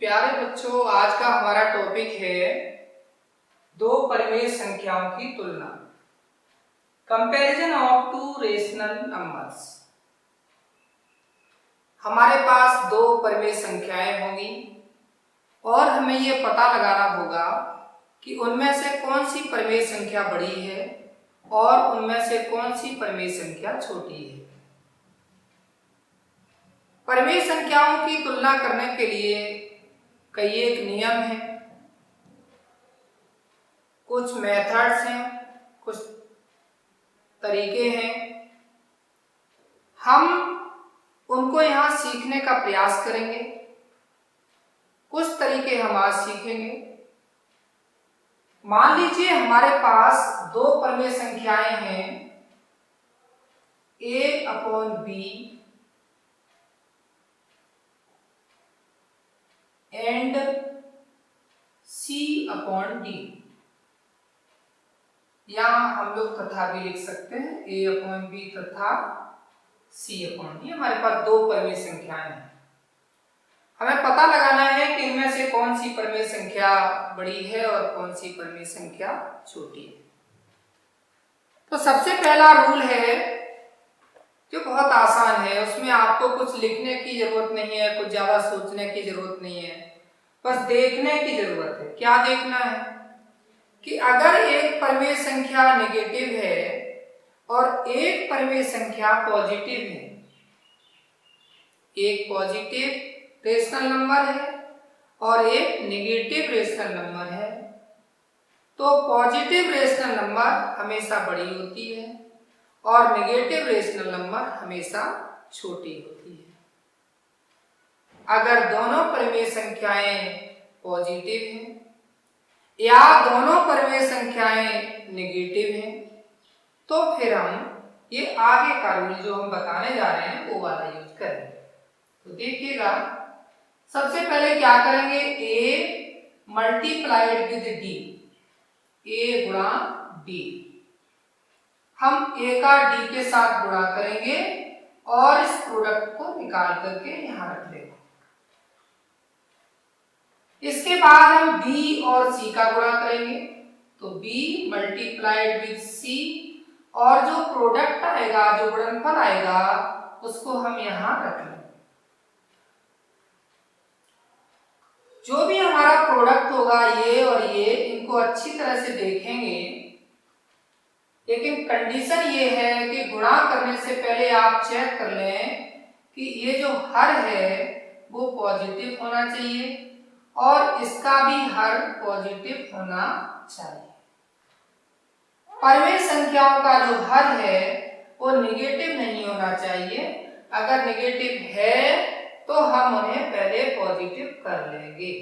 प्यारे बच्चों, आज का हमारा टॉपिक है दो परिमेय संख्याओं की तुलना, comparison of two rational numbers. हमारे पास दो परिमेय संख्याएं होंगी और हमें यह पता लगाना होगा कि उनमें से कौन सी परिमेय संख्या बड़ी है और उनमें से कौन सी परिमेय संख्या छोटी है। परिमेय संख्याओं की तुलना करने के लिए कई एक नियम है, कुछ मेथड्स हैं, कुछ तरीके हैं। हम उनको यहाँ सीखने का प्रयास करेंगे। कुछ तरीके हम आज सीखेंगे। मान लीजिए हमारे पास दो परिमेय संख्याएं हैं, a/b एंड c/d। यहां हम लोग तथा भी लिख सकते हैं, a/b तथा c/d। हमारे पास दो परिमेय संख्याएं हैं। हमें पता लगाना है कि इनमें से कौन सी परिमेय संख्या बड़ी है और कौन सी परिमेय संख्या छोटी है। तो सबसे पहला रूल है जो बहुत आसान है, उसमें आपको कुछ लिखने की जरूरत नहीं है, कुछ ज्यादा सोचने की जरूरत नहीं है, बस देखने की जरूरत है। क्या देखना है कि अगर एक परिमेय संख्या नेगेटिव है और एक परिमेय संख्या पॉजिटिव है, एक पॉजिटिव रेशनल नंबर है और एक नेगेटिव रेशनल नंबर है, तो पॉजिटिव रेशनल नंबर हमेशा बड़ी होती है और नेगेटिव रेशनल नंबर हमेशा छोटी होती है। अगर दोनों परिमेय संख्याएं पॉजिटिव हैं या दोनों परिमेय संख्याएं नेगेटिव हैं, तो फिर हम ये आगे का रूल जो हम बताने जा रहे हैं वो वाला यूज करेंगे। तो देखिएगा, सबसे पहले क्या करेंगे, a multiplied with d, a गुणा d। हम a का d के साथ गुणा करेंगे और इस प्रोडक्ट को निकाल करके यहां रख देंगे। इसके बाद हम b और c का गुणा करेंगे, तो b मल्टीप्लाइड विद c और जो प्रोडक्ट आएगा, जो गुणनफल आएगा, उसको हम यहां रख लेंगे। जो भी हमारा प्रोडक्ट होगा, ये और ये, इनको अच्छी तरह से देखेंगे। लेकिन कंडीशन ये है कि गुणा करने से पहले आप चेक कर लें कि ये जो हर है वो पॉजिटिव होना चाहिए और इसका भी हर पॉजिटिव होना चाहिए। परिमेय संख्याओं का जो हर है वो नेगेटिव नहीं होना चाहिए। अगर नेगेटिव है तो हम उन्हें पहले पॉजिटिव कर लेंगे।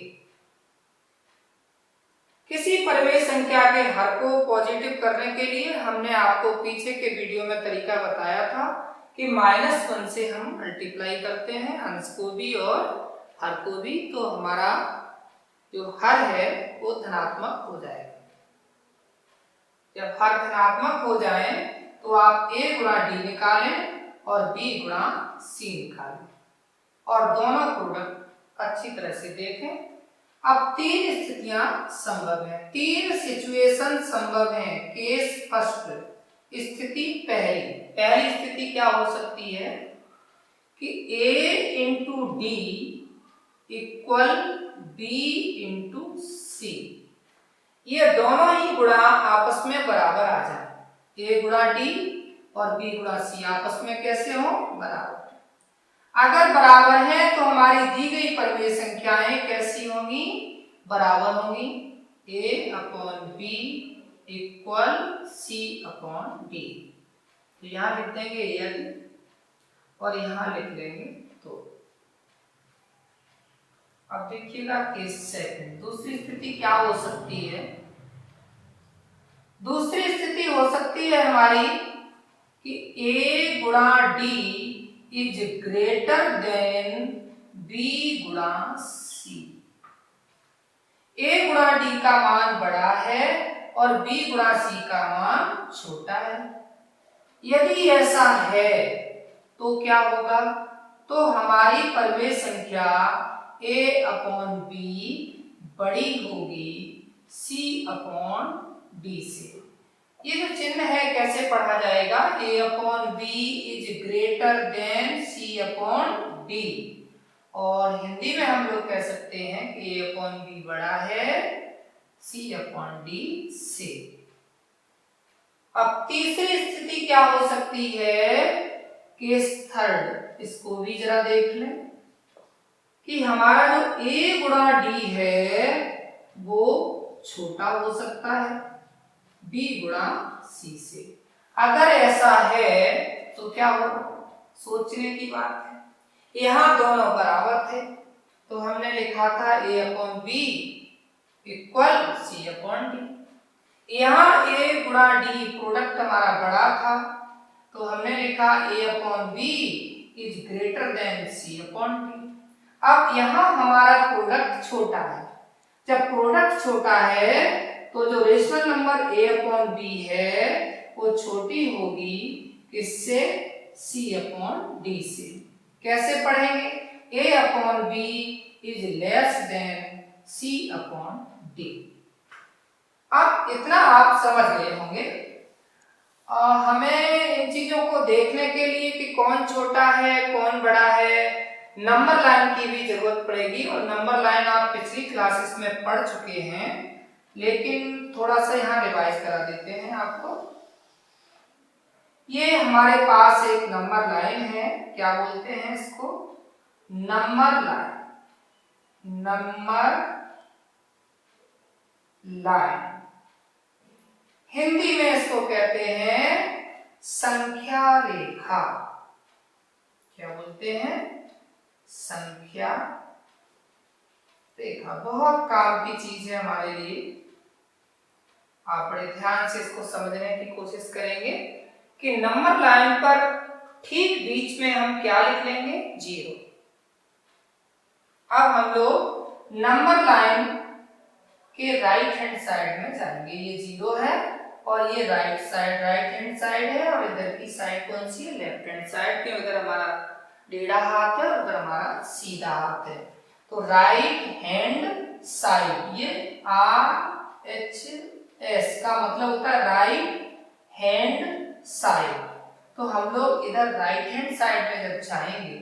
किसी परिमेय संख्या के हर को पॉजिटिव करने के लिए हमने आपको पीछे के वीडियो में तरीका बताया था कि -1 से हम मल्टीप्लाई करते हैं, अंश को भी और हर को भी, तो हमारा जो हर है वो धनात्मक हो जाएगा। जब हर धनात्मक हो जाए तो आप a गुणा d निकालें और b गुणा c निकालें और दोनों प्रोडक्ट अच्छी तरह से देखें। अब तीन स्थितियां संभव है, तीन सिचुएशन संभव है। केस फर्स्ट, स्थिति पहली स्थिति क्या हो सकती है कि a into D equal b into c। ये दोनों ही गुणा आपस में बराबर आ जाए। a गुणा d और b गुणा c आपस में कैसे हो, बराबर। अगर बराबर है तो हमारी दी गई परिमेय संख्याएं कैसी होंगी, बराबर होंगी। a/b equal c/d। तो यहां लिख देंगे यदि और यहां लिख लेंगे तो। अब देखिएगा केस सेकंड, दूसरी स्थिति क्या हो सकती है। दूसरी स्थिति हो सकती है हमारी कि a गुणा d is greater than b गुणा c। a गुणा d का मान बड़ा है और b गुणा c का मान छोटा है। यदि ऐसा है तो क्या होगा, तो हमारी परिमेय संख्या a अपॉन b बड़ी होगी c अपॉन d से। ये जो चिन्ह है कैसे पढ़ा जाएगा, a upon b is greater then c upon d, और हिंदी में हम लोग कह सकते हैं कि a अपॉन b बड़ा है c अपॉन d से। अब तीसरी स्थिति क्या हो सकती है, केस थर्ड, इसको भी जरा देख लें कि हमारा जो a गुणा d है वो छोटा हो सकता है b गुणा c से। अगर ऐसा है तो क्या होगा, सोचने की बात है। यहां दोनों बराबर थे तो हमने लिखा था a upon b equal c upon d। यहाँ a गुणा d प्रोडक्ट हमारा बड़ा था तो हमने लिखा a upon b is greater then c upon d। अब यहाँ हमारा प्रोडक्ट छोटा है, जब प्रोडक्ट छोटा है तो जो rational number a upon b है वो छोटी होगी किससे, c अपॉन d से। कैसे पढ़ेंगे, a upon b is less than c upon d। अब इतना आप समझ गए होंगे। हमें इन चीजों को देखने के लिए कि कौन छोटा है कौन बड़ा है, नंबर लाइन की भी जरूरत पड़ेगी, और नंबर लाइन आप पिछली क्लासेस में पढ़ चुके हैं, लेकिन थोड़ा सा यहाँ रिवाइज करा देते हैं आपको। ये हमारे पास एक नंबर लाइन है, क्या बोलते हैं इसको, number line, number line. Hindi में इसको कहते हैं संख्या रेखा। क्या बोलते हैं, संख्या रेखा। बहुत काम की चीज है हमारे लिए, आप बड़े ध्यान से इसको समझने की कोशिश करेंगे कि नंबर लाइन पर ठीक बीच में हम क्या लिख लेंगे, 0। अब हम लोग नंबर लाइन के राइट हैंड साइड में जाएंगे। ये 0 है और ये राइट हैंड साइड है, और इधर की साइड कौन सी है, लेफ्ट हैंड साइड के। उधर हमारा टेढ़ा हाथ है, उधर हमारा सीधा हाथ है। तो राइट हैंड साइड, ये RHS का मतलब होता है राइट हैंड साइड। तो हम लोग इधर राइट हैंड साइड में जब जाएंगे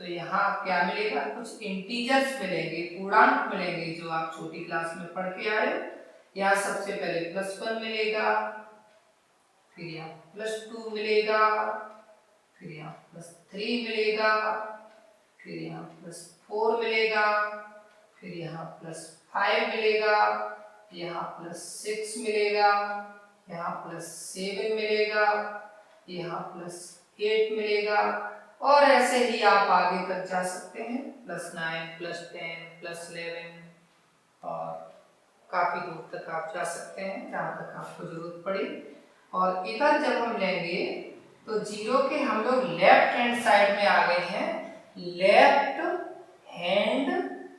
तो यहाँ क्या मिलेगा, कुछ इंटीजर्स मिलेंगे, पूर्णांक मिलेंगे जो आप छोटी क्लास में पढ़ के आए। यहाँ सबसे पहले +1 मिलेगा, फिर यहाँ +2 मिलेगा, फिर यहाँ +3 मिलेगा, फिर यहाँ +4 मिलेगा, फिर यहाँ +5 मिलेगा, यहाँ +6 मिलेगा, यहाँ +7 मिलेगा, यहाँ +8 मिलेगा, और ऐसे ही आप आगे तक जा सकते हैं, +9, +10, +11, और काफी दूर तक आप जा सकते हैं जहां तक आपको जरूरत पड़े। और इधर जब हम लेंगे तो 0 के हम लोग लेफ्ट हैंड साइड में आ गए हैं, लेफ्ट हैंड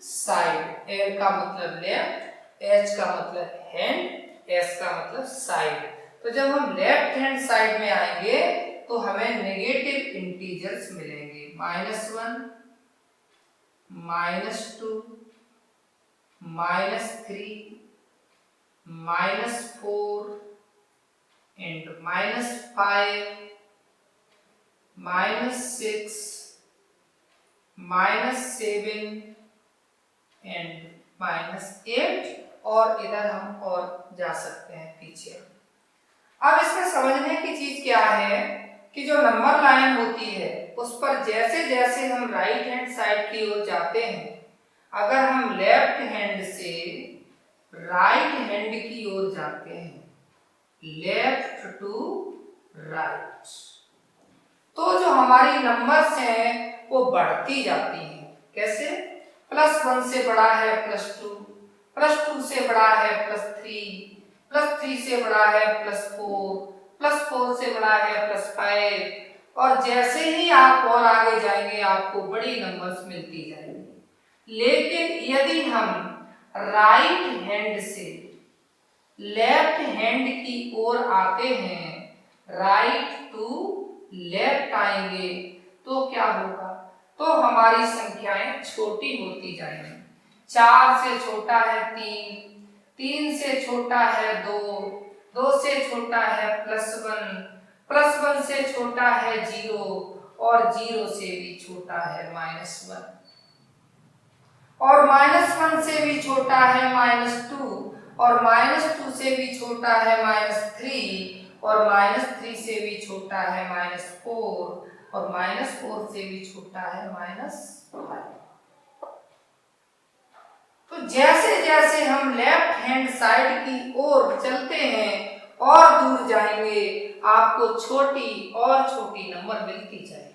साइड। L का मतलब लेफ्ट, H का मतलब हैंड, S का मतलब साइड। तो जब हम लेफ्ट हैंड साइड में आएंगे तो हमें नेगेटिव इंटीजर्स मिलेंगे, -1, -2, -3, -4 and -5, -6, -7 and -8, और इधर हम और जा सकते हैं पीछे। अब इसमें समझने की चीज क्या है कि जो नंबर लाइन होती है उस पर जैसे जैसे हम राइट हैंड साइड की ओर जाते हैं, अगर हम लेफ्ट हैंड से राइट हैंड की ओर जाते हैं, लेफ्ट टू राइट, तो जो हमारी नंबर्स हैं वो बढ़ती जाती हैं। कैसे, +1 से बड़ा है +2, +2 से बड़ा है +3, +3 से बड़ा है +4, +4 से बड़ा है +5, और जैसे ही आप और आगे जाएंगे आपको बड़ी नंबर्स मिलती जाएंगी। लेकिन यदि हम राइट हैंड से लेफ्ट हैंड की ओर आते हैं, राइट टू लेफ्ट आएंगे, तो क्या होगा, तो हमारी संख्याएं छोटी होती जाएंगी। 4 से छोटा है 3, 3 से छोटा है 2, 2 से छोटा है +1, +1 से छोटा है 0 और 0 से भी छोटा है -1 और -1 से भी छोटा है -2 और -2 से भी छोटा है -3 और -3 से भी छोटा है -4 और -4 से भी छोटा है -5। तो जैसे जैसे हम लेफ्ट हैंड साइड की ओर चलते हैं और दूर जाएंगे, आपको छोटी और छोटी नंबर मिलती जाएगी।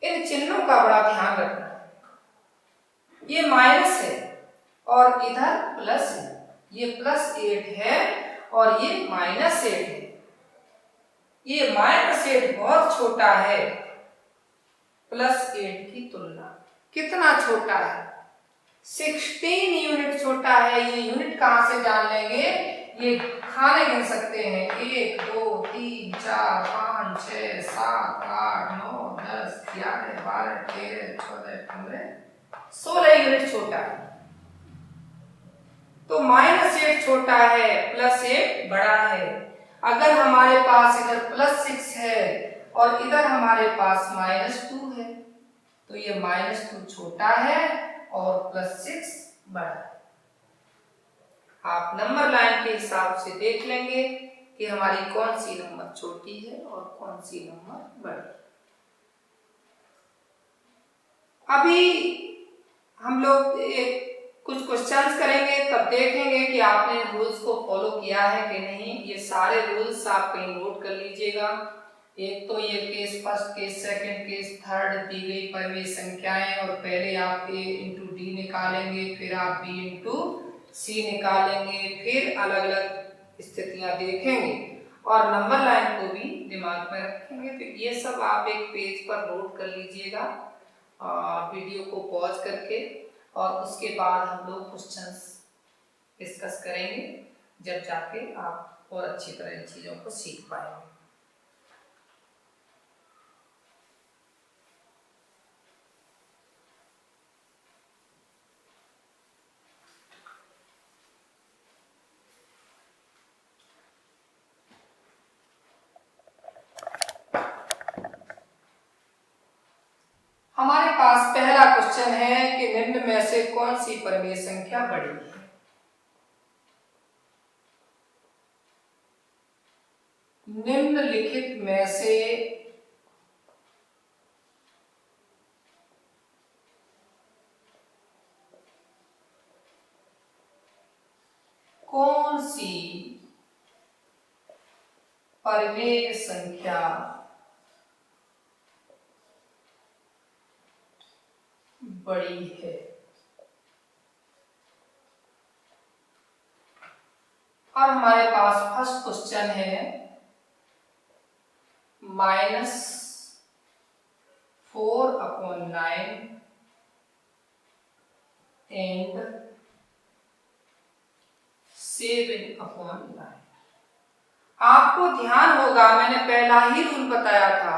इन चिन्हों का बड़ा ध्यान रखना है। ये माइनस है और इधर प्लस है, ये +8 है और ये -8 है। ये -8 बहुत छोटा है +8 की तुलना। कितना छोटा है? 16 यूनिट छोटा है। ये यूनिट कहां से जान लेंगे? ये खाने गिन सकते हैं, 1 2 3 4 5 6 7 8 9 10 11 12 13 14 15 16 यूनिट छोटा है। तो -8 छोटा है, +8 बड़ा है। अगर हमारे पास इधर +6 है और इधर हमारे पास -2 है, तो ये -2 छोटा है और +6 बड़ा है। आप नंबर लाइन के हिसाब से देख लेंगे कि हमारी कौन सी नंबर छोटी है और कौन सी नंबर बड़ी। अभी हम लोग कुछ क्वेश्चंस करेंगे, तब देखेंगे कि आपने रूल्स को फॉलो किया है कि नहीं। ये सारे रूल्स आप कहीं नोट कर लीजिएगा। एक तो ये case first, case second, case third, दी गई परिमेय संख्याएं और पहले आप A × D निकालेंगे, फिर आप B × C निकालेंगे, फिर अलग अलग स्थितियां देखेंगे और नंबर लाइन को भी दिमाग में रखेंगे। तो ये सब आप एक पेज पर नोट कर लीजिएगा वीडियो को पॉज करके, और उसके बाद हम लोग क्वेश्चंस डिस्कस करेंगे, जब जाके आप और अच्छी तरह इन चीज़ों को सीख पाएंगे। हमारे पास पहला क्वेश्चन है कि निम्न में से कौन सी परिमेय संख्या बड़ी है? निम्नलिखित में से कौन सी परिमेय संख्या बड़ी है? और हमारे पास फर्स्ट क्वेश्चन है -4/9 एंड 7/9। आपको ध्यान होगा, मैंने पहला ही रूल बताया था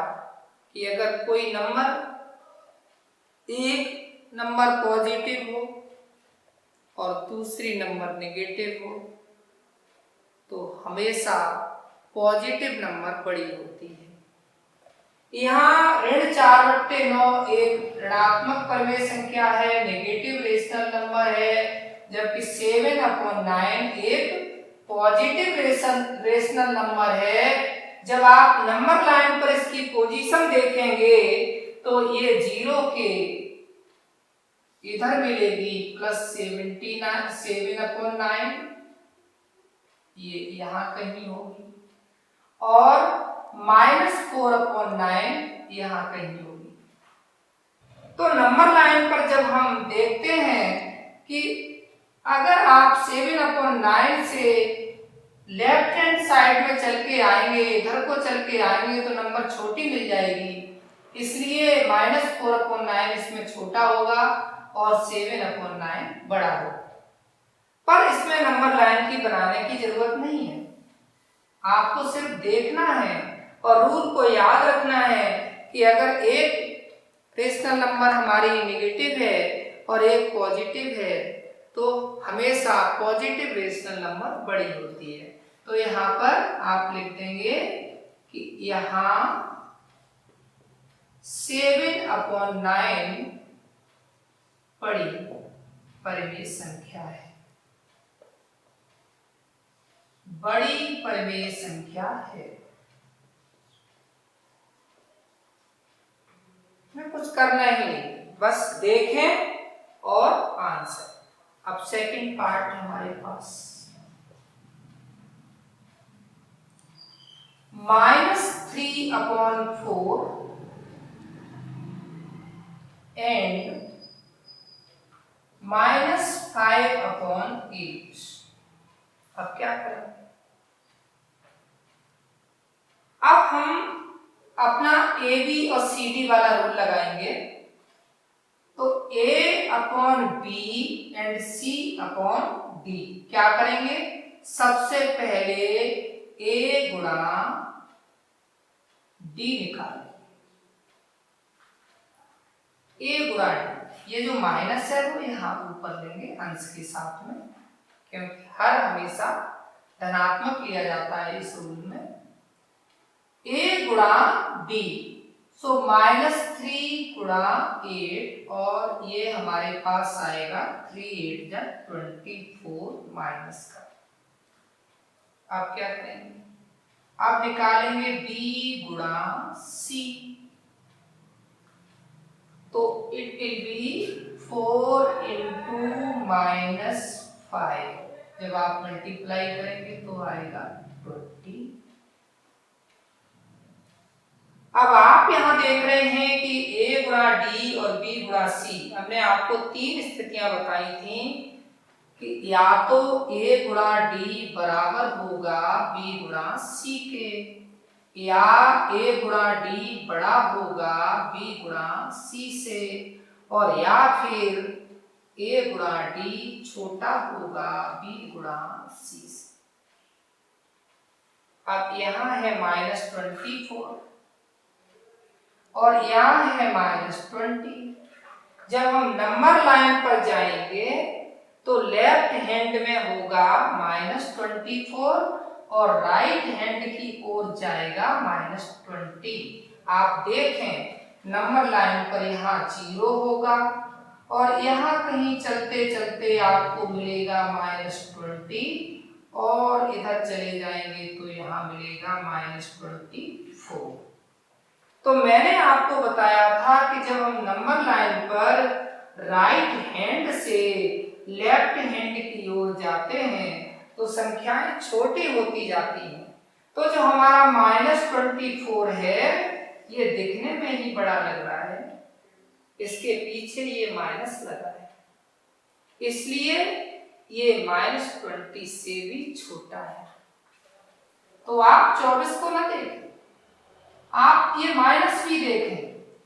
कि अगर कोई नंबर, एक नंबर पॉजिटिव हो और दूसरी नंबर नेगेटिव हो, तो हमेशा पॉजिटिव नंबर बड़ी होती है। यहाँ ऋण 4/9 एक ऋणात्मक परिमेय संख्या है, नेगेटिव रेशनल नंबर है, जबकि 7/9 एक पॉजिटिव रेशनल नंबर है। जब आप नंबर लाइन पर इसकी पोजीशन देखेंगे तो ये 0 के इधर मिलेगी +79 7/9, ये यहां कहीं होगी, और -4/9 यहां कहीं होगी। तो नंबर लाइन पर जब हम देखते हैं कि अगर आप 7/9 से लेफ्ट हैंड साइड में चल के आएंगे, इधर को चल के आएंगे, तो नंबर छोटी मिल जाएगी, इसलिए -4/9 इसमें छोटा होगा और 7/9 बड़ा होगा। पर इसमें नंबर लाइन की बनाने की जरूरत नहीं है, आपको सिर्फ देखना है और रूल को याद रखना है कि अगर एक रेशनल नंबर हमारी नेगेटिव है और एक पॉजिटिव है, तो हमेशा पॉजिटिव रेशनल नंबर बड़ी होती है। तो यहाँ पर आप लिख देंगे कि यहाँ 7/9 बड़ी परिमेय संख्या है, बड़ी परिमेय संख्या है। में कुछ करना ही नहीं, बस देखें और आंसर। अब सेकंड पार्ट है हमारे पास, -3/4 एंड -5/8। अब क्या करें? अब हम अपना ए बी और सी डी वाला रूल लगाएंगे। तो A/B एंड C/D क्या करेंगे? सबसे पहले A गुणा D निकालें। A गुणा D, ये जो माइनस है वो यहाँ ऊपर लेंगे अंश के साथ में, क्योंकि हर हमेशा धनात्मक लिया जाता है इस रूल में। A गुणा D, सो -3 गुणा 8, और ये हमारे पास आएगा 3 8 24 माइनस का। आप क्या करेंगे? आप निकालेंगे B गुणा C, तो इट विल बी 4 × -5। जब आप मल्टीप्लाई करेंगे तो आएगा 20। अब आप यहां देख रहे हैं कि A गुणा D और B गुणा C, हमने आपको 3 स्थितियां बताई थी कि या तो A गुणा D बराबर होगा B गुणा C के, या A गुणा D बड़ा होगा B गुणा C से, और या फिर A गुणा D छोटा होगा B गुणा C से। अब यहां है -24 और यहाँ है -20। जब हम नंबर लाइन पर जाएंगे तो लेफ्ट हैंड में होगा -24 और राइट हैंड की ओर जाएगा -20। आप देखें नंबर लाइन पर यहाँ 0 होगा और यहाँ कहीं चलते चलते आपको मिलेगा -20, और इधर चले जाएंगे तो यहाँ मिलेगा -24। तो मैंने आपको बताया था कि जब हम नंबर लाइन पर राइट हैंड से लेफ्ट हैंड की ओर जाते हैं तो संख्याएं छोटी होती जाती हैं। तो जो हमारा -24 है ये दिखने में ही बड़ा लग रहा है, इसके पीछे ये माइनस लगा है, इसलिए ये -20 से भी छोटा है। तो आप 24 को ना देखें, आप ये माइनस भी देखें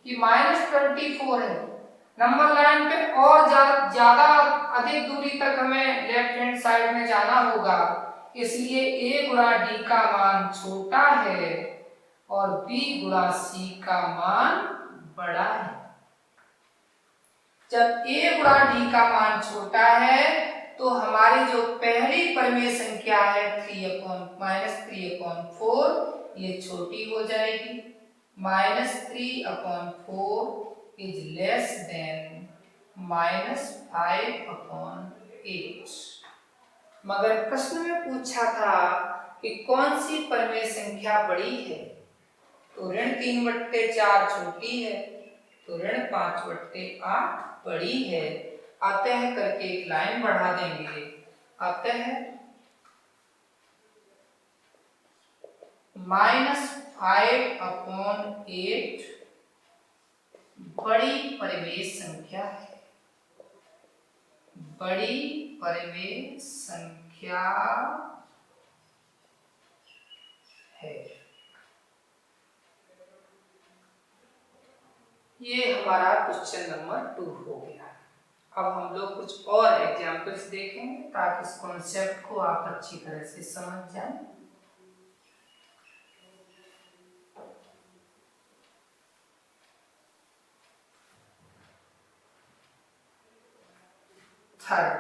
कि -24 है। नंबर लाइन पे और ज्यादा अधिक दूरी तक हमें लेफ्ट हैंड साइड में जाना होगा, इसलिए A गुणा D का मान छोटा है और B गुणा C का मान बड़ा है। जब A गुणा D का मान छोटा है तो हमारी जो पहली परिमेय संख्या है -3/4 ये छोटी हो जाएगी। -3/4 is less than -5/8। मगर प्रश्न में पूछा था कि कौन सी परिमेय संख्या बड़ी है, तो ऋण 3/4 छोटी है, तो ऋण 5/8 बड़ी है। अतः करके एक लाइन बढ़ा देंगे, अतः -5/8 बड़ी परिमेय संख्या है, बड़ी परिमेय संख्या है। ये हमारा क्वेश्चन नंबर 2 हो गया। अब हम लोग कुछ और एग्जाम्पल्स देखेंगे ताकि इस कॉन्सेप्ट को आप अच्छी तरह से समझ जाएं। थर्ड।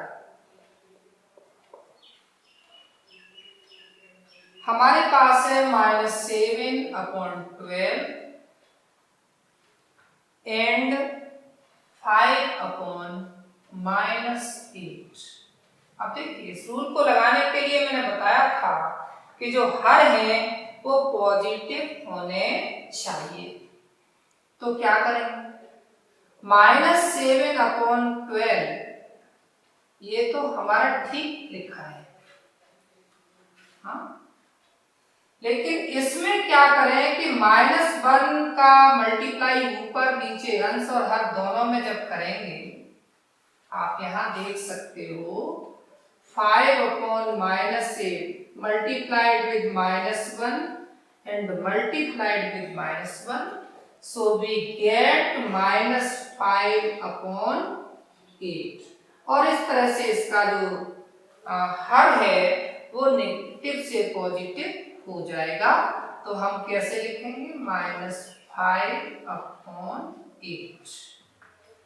हमारे पास है -7/12 एंड 5/-8। अब देखिए इस रूल को लगाने के लिए मैंने बताया था कि जो हर है वो पॉजिटिव होने चाहिए। तो क्या करेंगे, -7/12 ये तो हमारा ठीक लिखा है, हाँ, लेकिन इसमें क्या करें कि -1 का मल्टीप्लाई ऊपर नीचे अंश और हर दोनों में जब करेंगे, आप यहां देख सकते हो 5/-8 multiplied with -1 and multiplied with -1, so we get -5/8। और इस तरह से इसका जो हर है वो नेगेटिव से पॉजिटिव हो जाएगा। तो हम कैसे लिखेंगे, -5/8।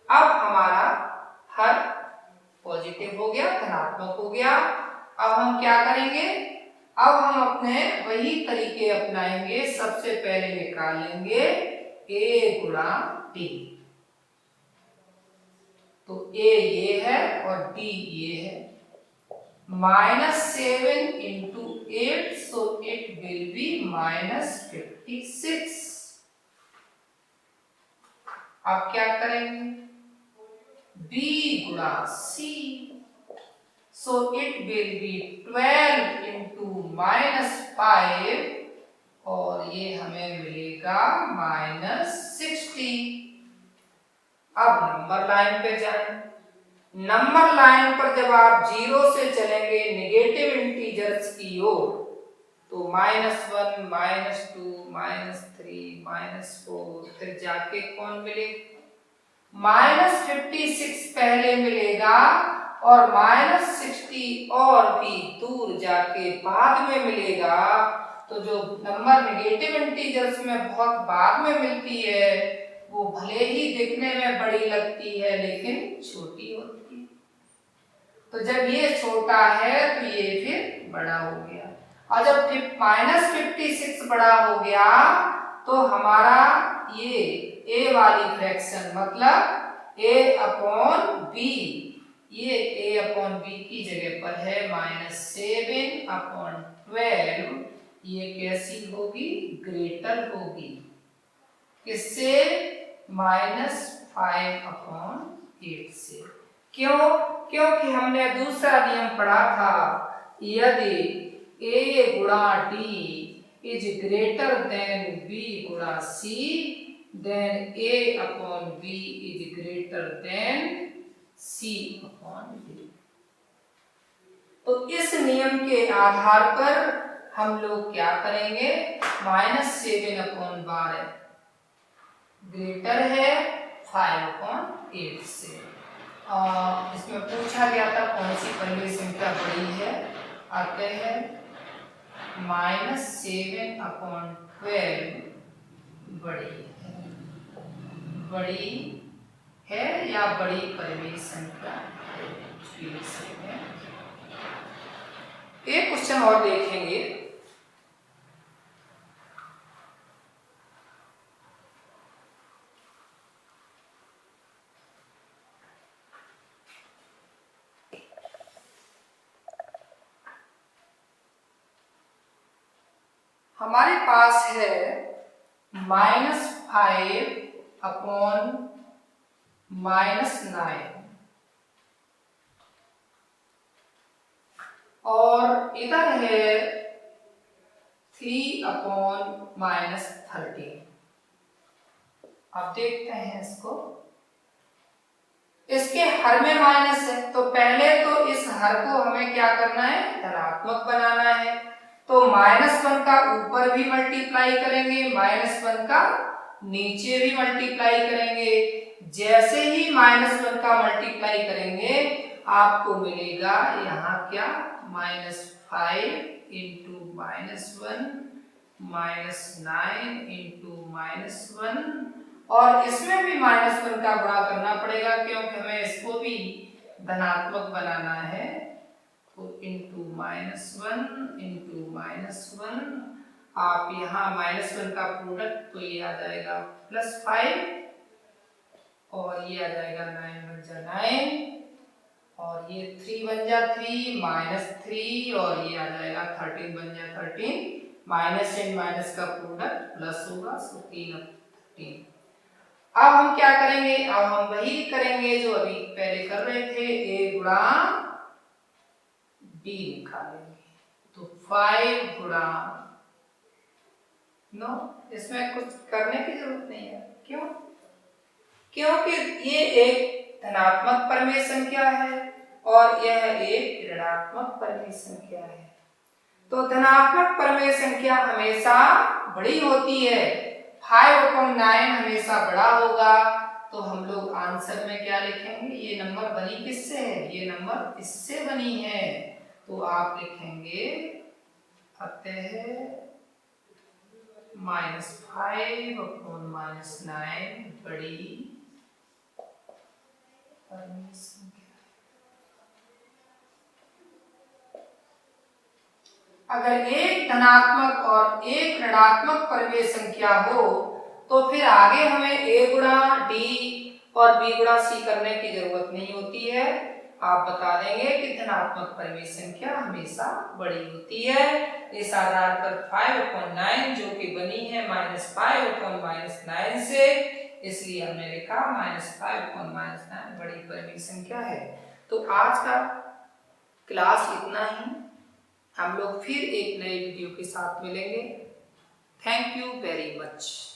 अब हमारा हर पॉजिटिव हो गया, धनात्मक हो गया। अब हम क्या करेंगे, अब हम अपने वही तरीके अपनाएंगे। सबसे पहले निकालेंगे a गुणा d। तो a ये है और d ये है। -7 into 8, so it will be -56। अब क्या करेंगे, b गुणा c, so it will be 12 into -5 और ये हमें मिलेगा -60। अब नंबर लाइन पे जाएं। नंबर लाइन पर जब आप 0 से चलेंगे नेगेटिव इंटीजर्स की ओर, तो -1, -2, -3, -4, फिर जाके कौन मिलेगा, -56 पहले मिलेगा और -60 और भी दूर जाके बाद में मिलेगा। तो जो नंबर नेगेटिव इंटीजर्स में बहुत बाद में मिलती है वो भले ही दिखने में बड़ी लगती है लेकिन छोटी होती है। तो जब ये छोटा है तो ये फिर बड़ा हो गया, और जब -56 बड़ा हो गया तो हमारा ये a वाली फ्रैक्शन मतलब a/b, ये a/b की जगह पर है -7/12। ये कैसी होगी, ग्रेटर होगी, किससे, -5/8 से। क्यों, क्योंकि हमने दूसरा नियम पढ़ा था, यदि a गुणा d is greater than b गुणा c, then a/b is greater than c/d। तो इस नियम के आधार पर हम लोग क्या करेंगे, -7/12 ग्रेटर है 5/8 से। इसमें पूछा गया था कौन सी परिमेय संख्या बड़ी है, आते हैं -7/12 बड़ी है या बड़ी परिमेय संख्या है। एक क्वेश्चन और देखेंगे। हमारे पास है -5/-9 और इधर है 3/-13। अब देखते हैं इसको, इसके हर में माइनस है तो पहले तो इस हर को हमें क्या करना है, धनात्मक बनाना है। तो -1 का ऊपर भी मल्टीप्लाई करेंगे, -1 का नीचे भी मल्टीप्लाई करेंगे। जैसे ही -1 का मल्टीप्लाई करेंगे आपको मिलेगा यहाँ क्या, -5 into -1 -9 into -1, और इसमें भी -1 का गुणा करना पड़ेगा क्योंकि हमें इसको भी धनात्मक बनाना है तो इंटू -1 इंटू -1, आप यहाँ -1 का प्रोडक्ट तो ये आ जाएगा +5 और ये आ जाएगा 9 बन जा 9 और ये 3 बन जा 3 -3 और ये आ जाएगा 13 बन जा 13, माइनस एंड माइनस का प्रोडक्ट प्लस होगा, सो 3 13। अब हम क्या करेंगे, अब हम वही करेंगे जो अभी पहले कर रहे थे, a गुणा b निकालेंगे। तो 5 गुणा, नो इसमें कुछ करने की जरूरत नहीं है। क्यों? क्योंकि ये एक धनात्मक परिमेय संख्या है और यह एक ऋणात्मक परिमेय संख्या है। तो धनात्मक परिमेय संख्या हमेशा बड़ी होती है, 5/9 हमेशा बड़ा होगा। तो हम लोग आंसर में क्या लिखेंगे, ये नंबर बनी किससे है, ये नंबर इससे बनी है। तो आप लिखेंगे अतः -5/9 बड़ी परिमेय संख्या। अगर एक धनात्मक और एक ऋणात्मक परिमेय संख्या हो तो फिर आगे हमें a गुणा d और b गुणा c करने की जरूरत नहीं होती है। आप बता देंगे कि धनात्मक परिमेय संख्या हमेशा बड़ी होती है। इस आधार पर 5/9 जो कि बनी है -5/9 से, इसलिए हमने लिखा -5/9 बड़ी परिमेय संख्या है। तो आज का क्लास इतना ही, हम लोग फिर एक नए वीडियो के साथ मिलेंगे। Thank you very much.